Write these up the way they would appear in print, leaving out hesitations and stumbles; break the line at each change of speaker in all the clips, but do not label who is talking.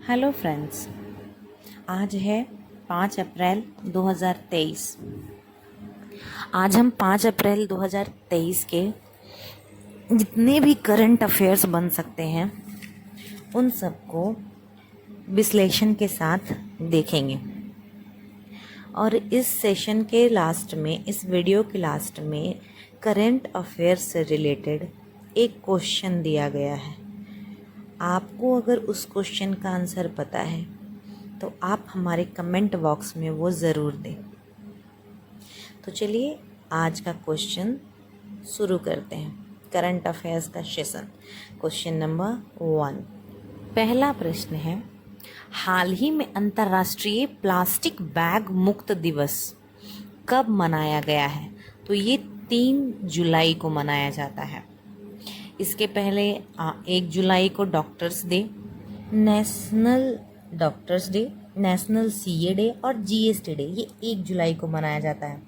Hello friends, आज है 5 अप्रैल 2023। आज हम 5 अप्रैल 2023 के जितने भी करंट अफेयर्स बन सकते हैं उन सबको विश्लेषण के साथ देखेंगे। और इस सेशन के लास्ट में, इस वीडियो के लास्ट में करंट अफेयर्स से रिलेटेड एक क्वेश्चन दिया गया है। आपको अगर उस क्वेश्चन का आंसर पता है तो आप हमारे कमेंट बॉक्स में वो ज़रूर दें। तो चलिए आज का क्वेश्चन शुरू करते हैं। करंट अफेयर्स का सेशन, क्वेश्चन नंबर 1। पहला प्रश्न है, हाल ही में अंतर्राष्ट्रीय प्लास्टिक बैग मुक्त दिवस कब मनाया गया है? तो ये 3 जुलाई को मनाया जाता है। इसके पहले 1 जुलाई को doctors day, national doctors day, national CA day और जीएसटी डे, ये 1 जुलाई को मनाया जाता है।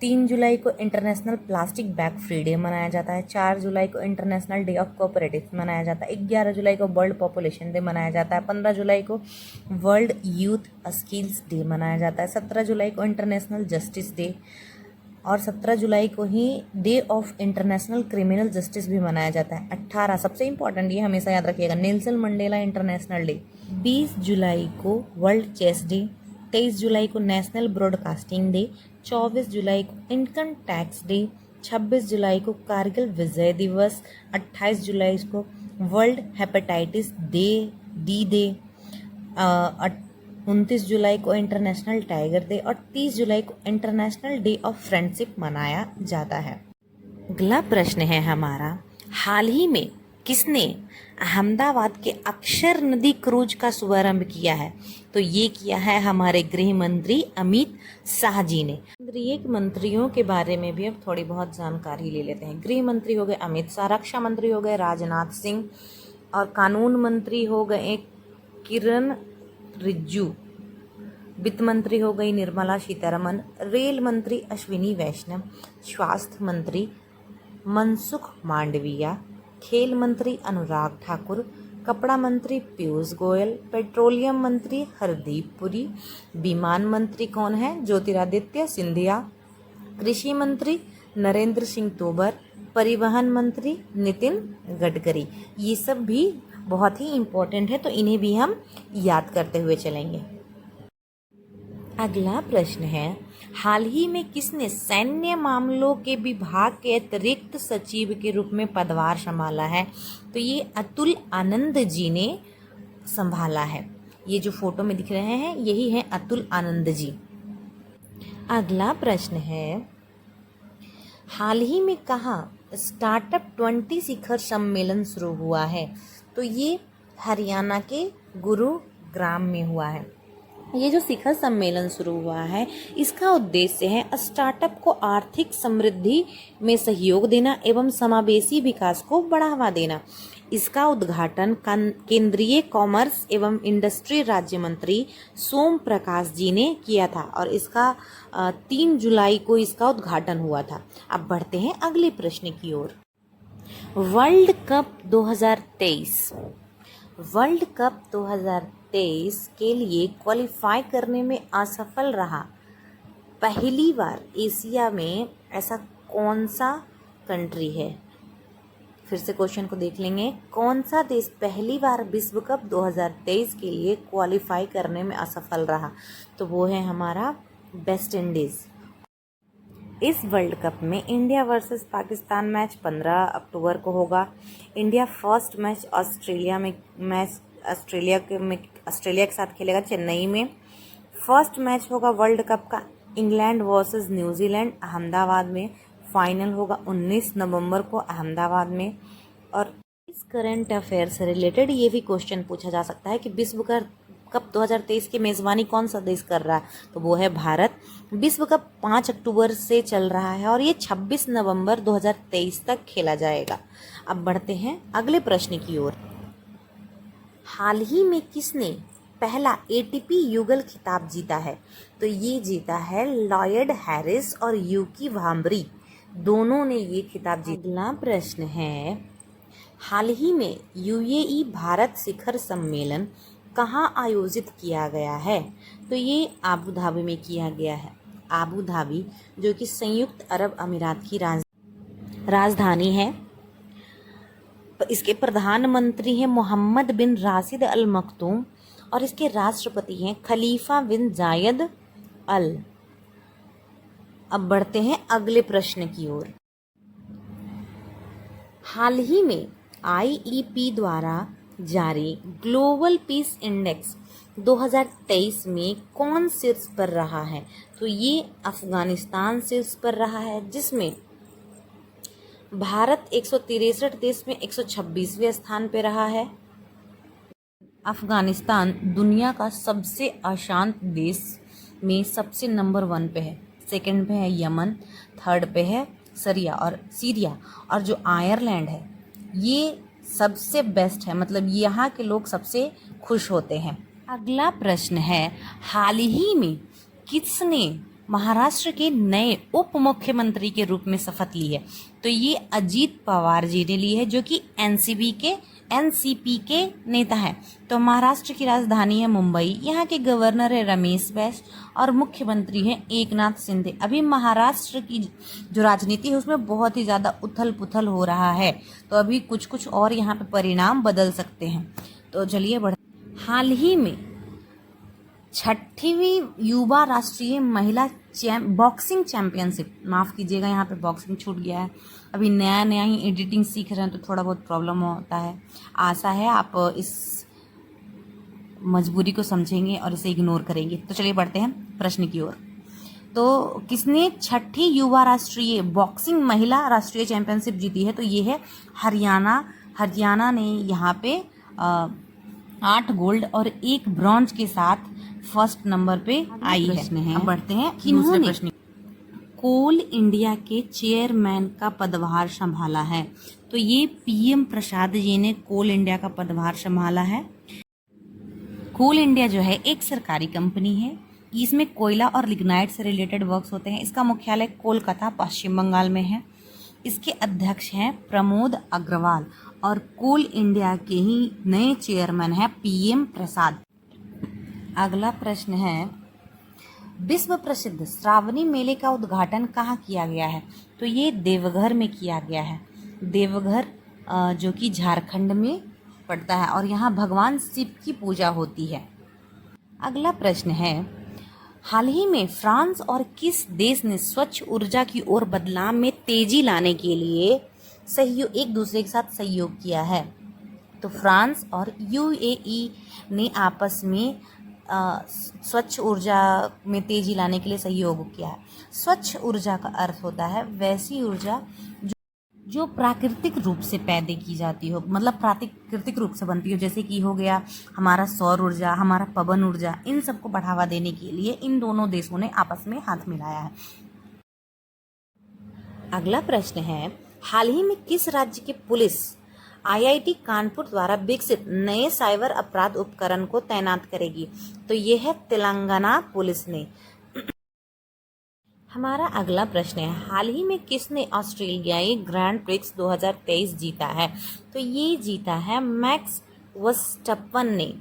3 जुलाई को international plastic bag free day मनाया जाता है। 4 जुलाई को इंटरनेशनल डे ऑफ कोऑपरेटिव मनाया जाता है। 11 जुलाई को वर्ल्ड पॉपुलेशन डे मनाया जाता है। 15 जुलाई को वर्ल्ड यूथ स्किल्स डे मनाया जाता है। 17 जुलाई को इंटरनेशनल जस्टिस डे और 17 जुलाई को ही day of international criminal justice भी मनाया जाता है। 18 सबसे इम्पॉर्टेंट, ये हमेशा याद रखिएगा, नेल्सन मंडेला इंटरनेशनल डे। 20 जुलाई को वर्ल्ड चेस डे। 23 जुलाई को नेशनल ब्रॉडकास्टिंग डे। 24 जुलाई को इनकम टैक्स डे। 26 जुलाई को कारगिल विजय दिवस। 28 जुलाई को वर्ल्ड हेपेटाइटिस डी डे। 29 जुलाई को इंटरनेशनल टाइगर डे और 30 जुलाई को इंटरनेशनल डे ऑफ फ्रेंडशिप मनाया जाता है। अगला प्रश्न है हमारा, हाल ही में किसने अहमदाबाद के अक्षर नदी क्रूज का शुभारंभ किया है? तो ये किया है हमारे गृह मंत्री अमित शाह जी ने। केंद्रीय मंत्रियों के बारे में भी अब थोड़ी बहुत जानकारी ले लेते हैं। गृह मंत्री हो गए अमित शाह, रक्षा मंत्री हो गए राजनाथ सिंह और कानून मंत्री हो गए किरण रिज्जू, वित्त मंत्री हो गई निर्मला सीतारमन, रेल मंत्री अश्विनी वैष्णव, स्वास्थ्य मंत्री मनसुख मांडविया, खेल मंत्री अनुराग ठाकुर, कपड़ा मंत्री पीयूष गोयल, पेट्रोलियम मंत्री हरदीप पुरी, विमान मंत्री कौन है? ज्योतिरादित्य सिंधिया, कृषि मंत्री नरेंद्र सिंह तोमर, परिवहन मंत्री नितिन गडकरी। ये सब भी बहुत ही इम्पोर्टेंट है, तो इन्हें भी हम याद करते हुए चलेंगे। अगला प्रश्न है, हाल ही में किसने सैन्य मामलों के विभाग के अतिरिक्त सचिव के रूप में पदभार संभाला है? तो ये अतुल आनंद जी ने संभाला है। ये जो फोटो में दिख रहे हैं यही है अतुल आनंद जी। अगला प्रश्न है, हाल ही में कहाँ स्टार्टअप 20 शिखर सम्मेलन शुरू हुआ है? तो ये हरियाणा के गुरुग्राम में हुआ है। ये जो शिखर सम्मेलन शुरू हुआ है इसका उद्देश्य है स्टार्टअप को आर्थिक समृद्धि में सहयोग देना एवं समावेशी विकास को बढ़ावा देना। इसका उद्घाटन केंद्रीय कॉमर्स एवं इंडस्ट्री राज्य मंत्री सोम प्रकाश जी ने किया था और इसका 3 जुलाई को इसका उद्घाटन हुआ था। अब बढ़ते हैं अगले प्रश्न की ओर। वर्ल्ड कप 2023 वर्ल्ड कप 2023 के लिए क्वालिफाई करने में असफल रहा पहली बार एशिया में ऐसा कौन सा कंट्री है? फिर से क्वेश्चन को देख लेंगे। कौन सा देश पहली बार विश्व कप 2023 के लिए क्वालिफाई करने में असफल रहा? तो वो है हमारा वेस्ट इंडीज़। इस वर्ल्ड कप में इंडिया वर्सेस पाकिस्तान मैच 15 अक्टूबर को होगा। इंडिया फर्स्ट मैच ऑस्ट्रेलिया के साथ खेलेगा चेन्नई में। फर्स्ट मैच होगा वर्ल्ड कप का इंग्लैंड वर्सेस न्यूजीलैंड अहमदाबाद में। फाइनल होगा 19 नवंबर को अहमदाबाद में। और इस करंट अफेयर से रिलेटेड ये भी क्वेश्चन पूछा जा सकता है कि विश्व कप 2023 की मेज़बानी कौन सा देश कर रहा है? तो वो है भारत। विश्व कप 5 अक्टूबर से चल रहा है और ये 26 नवंबर 2023 तक खेला जाएगा। अब बढ़ते हैं अगले प्रश्न की ओर। हाल ही में किसने पहला एटीपी युगल खिताब जीता है? तो ये जीता है लॉयड हैरिस और यूकी भाम्बरी, दोनों ने ये खिताब जीता। अगला प्रश्न है, हाल ही में यूएई भारत शिखर सम्मेलन कहाँ आयोजित किया गया है? तो ये आबू धाबी में किया गया है। आबू धाबी जो कि संयुक्त अरब अमीरात की राजधानी है। इसके प्रधानमंत्री हैं मोहम्मद बिन राशिद अल मखदूम और इसके राष्ट्रपति हैं खलीफा बिन जायद अल। अब बढ़ते हैं अगले प्रश्न की ओर। हाल ही में आईईपी द्वारा जारी ग्लोबल पीस इंडेक्स 2023 में कौन शीर्ष पर रहा है? तो ये अफगानिस्तान शीर्ष पर रहा है, जिसमें भारत 163 देश में 126वें स्थान पे रहा है। अफगानिस्तान दुनिया का सबसे अशांत देश में सबसे नंबर 1 पे है। सेकंड पे है यमन, थर्ड पे है सीरिया और जो आयरलैंड है ये सबसे बेस्ट है, मतलब यहाँ के लोग सबसे खुश होते हैं। अगला प्रश्न है, हाल ही में किसने महाराष्ट्र के नए उप मुख्यमंत्री के रूप में शपथ ली है? तो ये अजीत पवार जी ने ली है, जो कि एनसीपी के नेता हैं। तो महाराष्ट्र की राजधानी है मुंबई। यहाँ के गवर्नर है रमेश बैस और मुख्यमंत्री हैं एकनाथ शिंदे। अभी महाराष्ट्र की जो राजनीति है उसमें बहुत ही ज़्यादा उथल पुथल हो रहा है, तो अभी कुछ कुछ और यहाँ पे परिणाम बदल सकते हैं। तो चलिए हाल ही में 6वीं युवा राष्ट्रीय महिला बॉक्सिंग चैंपियनशिप, माफ़ कीजिएगा यहाँ पे बॉक्सिंग छूट गया है, अभी नया ही एडिटिंग सीख रहे हैं तो थोड़ा बहुत प्रॉब्लम होता है। आशा है आप इस मजबूरी को समझेंगे और इसे इग्नोर करेंगे। तो चलिए बढ़ते हैं प्रश्न की ओर। तो किसने 6ठी युवा राष्ट्रीय बॉक्सिंग महिला राष्ट्रीय चैंपियनशिप जीती है? तो ये है हरियाणा ने यहाँ पे 8 गोल्ड और 1 ब्रॉन्ज के साथ फर्स्ट नंबर पे आई है। अब बढ़ते हैं दूसरे प्रश्न। कोल इंडिया के चेयरमैन का पदभार संभाला है? तो ये पीएम प्रसाद जी ने कोल इंडिया का पदभार संभाला है। कोल इंडिया जो है एक सरकारी कंपनी है। इसमें कोयला और लिग्नाइट से रिलेटेड वर्क्स होते हैं। इसका मुख्यालय कोलकाता पश्चिम बंगाल में है। इसके अध्यक्ष हैं प्रमोद अग्रवाल और कोल इंडिया के ही नए चेयरमैन हैं पीएम प्रसाद। अगला प्रश्न है, विश्व प्रसिद्ध श्रावणी मेले का उद्घाटन कहाँ किया गया है? तो ये देवघर में किया गया है। देवघर जो कि झारखंड में पड़ता है और यहाँ भगवान शिव की पूजा होती है। अगला प्रश्न है, हाल ही में फ्रांस और किस देश ने स्वच्छ ऊर्जा की ओर बदलाव में तेजी लाने के लिए एक दूसरे के साथ सहयोग किया है? तो फ्रांस और यूएई ने आपस में स्वच्छ ऊर्जा में तेजी लाने के लिए सहयोग किया है। स्वच्छ ऊर्जा का अर्थ होता है वैसी ऊर्जा जो प्राकृतिक रूप से पैदा की जाती हो, मतलब प्राकृतिक रूप से बनती हो, जैसे कि हो गया हमारा सौर ऊर्जा, हमारा पवन ऊर्जा। इन सबको बढ़ावा देने के लिए इन दोनों देशों ने आपस में हाथ मिलाया है। अगला प्रश्न है, हाल ही में किस राज्य की पुलिस आईआईटी कानपुर द्वारा विकसित नए साइबर अपराध उपकरण को तैनात करेगी? तो ये है तेलंगाना पुलिस ने। हमारा अगला प्रश्न है, हाल ही में किसने ऑस्ट्रेलियाई ग्रैंड प्रिक्स 2023 जीता है? तो ये जीता है मैक्स वर्स्टप्पन ने।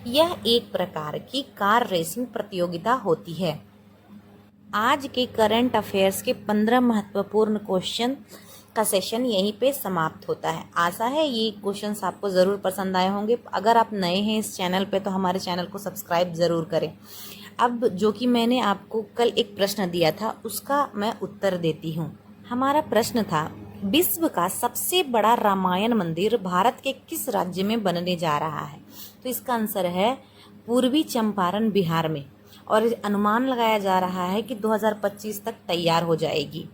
यह एक प्रकार की कार रेसिंग प्रतियोगिता होती है। आज के करंट अफेयर्स के 15 महत्वपूर्ण क्वेश्चन का सेशन यहीं पे समाप्त होता है। आशा है ये क्वेश्चंस आपको ज़रूर पसंद आए होंगे। अगर आप नए हैं इस चैनल पे तो हमारे चैनल को सब्सक्राइब ज़रूर करें। अब जो कि मैंने आपको कल एक प्रश्न दिया था उसका मैं उत्तर देती हूँ। हमारा प्रश्न था, विश्व का सबसे बड़ा रामायण मंदिर भारत के किस राज्य में बनने जा रहा है? तो इसका आंसर है पूर्वी चंपारण बिहार में, और अनुमान लगाया जा रहा है कि 2025 तक तैयार हो जाएगी।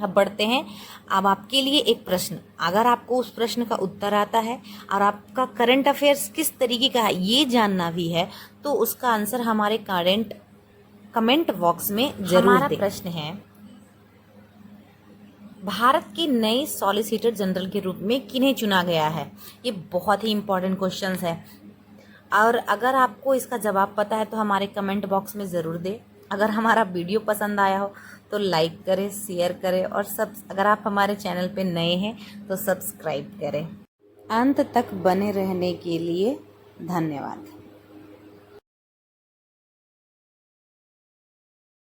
अब बढ़ते हैं। अब आपके लिए एक प्रश्न, अगर आपको उस प्रश्न का उत्तर आता है और आपका करंट अफेयर्स किस तरीके का है ये जानना भी है तो उसका आंसर हमारे कमेंट बॉक्स में जरूर दें। हमारा प्रश्न है, भारत के नए सॉलिसिटर जनरल के रूप में किन्हें चुना गया है? ये बहुत ही इंपॉर्टेंट क्वेश्चन है और अगर आपको इसका जवाब पता है तो हमारे कमेंट बॉक्स में ज़रूर दें। अगर हमारा वीडियो पसंद आया हो तो लाइक करें, शेयर करें और अगर आप हमारे चैनल पे नए हैं तो सब्सक्राइब करें। अंत तक बने रहने के लिए
धन्यवाद।